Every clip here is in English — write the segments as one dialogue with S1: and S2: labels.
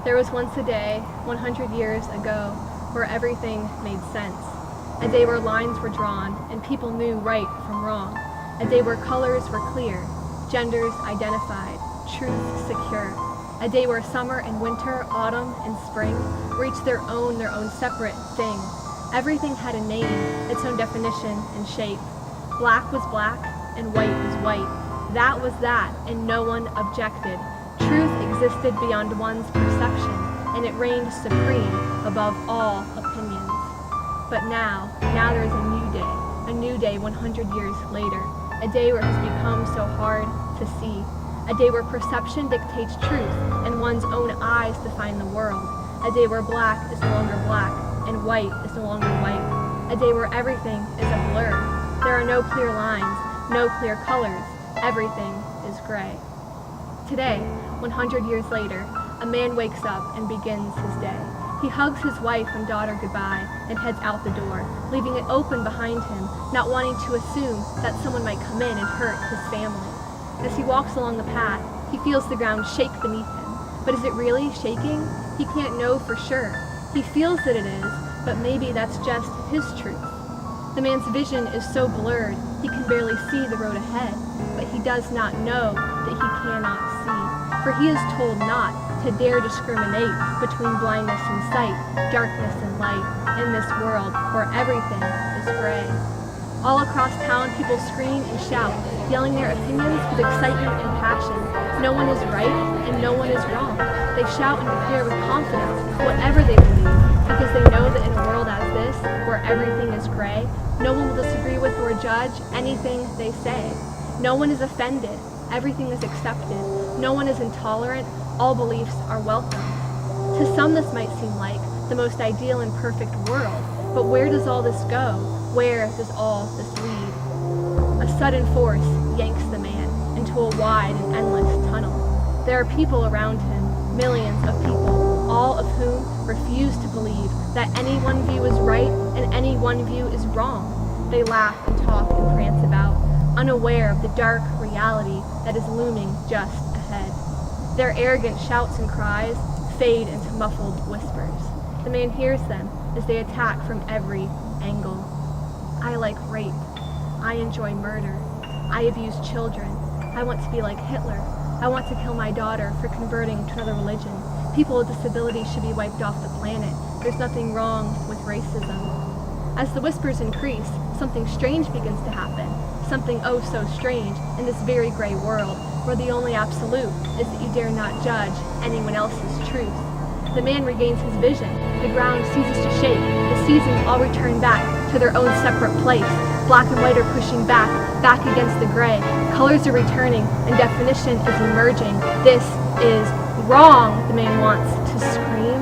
S1: There was once a day, 100 years ago, where everything made sense. A day where lines were drawn and people knew right from wrong. A day where colors were clear, genders identified, truth secure. A day where summer and winter, autumn and spring reached their own separate thing. Everything had a name, its own definition and shape. Black was black and white was white. That was that, and no one objected. Truth existed beyond one's perception, and it reigned supreme above all opinions. But now there is a new day 100 years later, a day where it has become so hard to see, a day where perception dictates truth and one's own eyes define the world, a day where black is no longer black and white is no longer white, a day where everything is a blur. There are no clear lines, no clear colors, everything is gray. Today, 100 years later, a man wakes up and begins his day. He hugs his wife and daughter goodbye and heads out the door, leaving it open behind him, not wanting to assume that someone might come in and hurt his family. As he walks along the path, he feels the ground shake beneath him. But is it really shaking? He can't know for sure. He feels that it is, but maybe that's just his truth. The man's vision is so blurred, he can barely see the road ahead, but he does not know that he cannot see. For he is told not to dare discriminate between blindness and sight, darkness and light, in this world where everything is gray. All across town, people scream and shout, yelling their opinions with excitement and passion. No one is right and no one is wrong. They shout and declare with confidence whatever they believe, because they know that in a world as this, where everything is gray, no one will disagree with or judge anything they say. No one is offended. Everything is accepted. No one is intolerant. All beliefs are welcome. To some, this might seem like the most ideal and perfect world, but where does all this go? Where does all this lead? A sudden force yanks the man into a wide and endless tunnel. There are people around him, millions of people, all of whom refuse to believe that any one view is right and any one view is wrong. They laugh and talk and prance about, unaware of the dark reality that is looming just ahead. Their arrogant shouts and cries fade into muffled whispers. The man hears them as they attack from every angle. I like rape. I enjoy murder. I abuse children. I want to be like Hitler. I want to kill my daughter for converting to another religion. People with disabilities should be wiped off the planet. There's nothing wrong with racism. As the whispers increase, something strange begins to happen. Something oh so strange in this very gray world, where the only absolute is that you dare not judge anyone else's truth. The man regains his vision. The ground ceases to shake. The seasons all return back to their own separate place. Black and white are pushing back against the gray. Colors are returning and definition is emerging. This is wrong, the man wants to scream.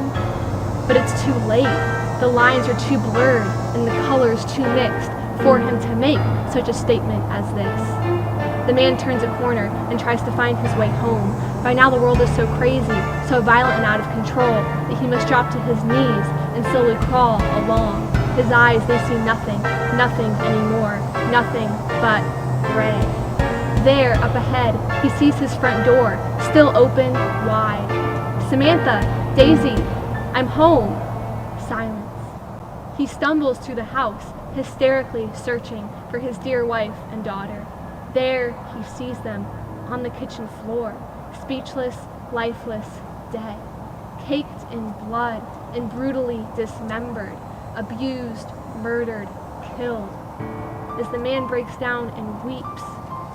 S1: But it's too late. The lines are too blurred and the colors too mixed for him to make such a statement as this. The man turns a corner and tries to find his way home. By now the world is so crazy, so violent and out of control, that he must drop to his knees and slowly crawl along. His eyes, they see nothing anymore, nothing but gray. There, up ahead, he sees his front door, still open wide. Samantha, Daisy, I'm home. Silence. He stumbles through the house, hysterically searching for his dear wife and daughter. There he sees them on the kitchen floor, speechless, lifeless, dead, caked in blood and brutally dismembered, abused, murdered, killed. As the man breaks down and weeps,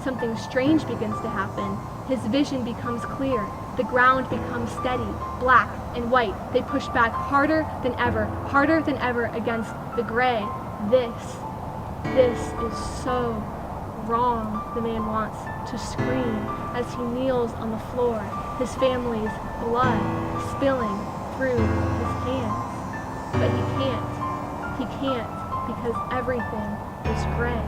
S1: something strange begins to happen. His vision becomes clear. The ground becomes steady, black and white. They push back harder than ever against the gray. This is so wrong, the man wants to scream as he kneels on the floor, his family's blood spilling through his hands. But he can't because everything is gray.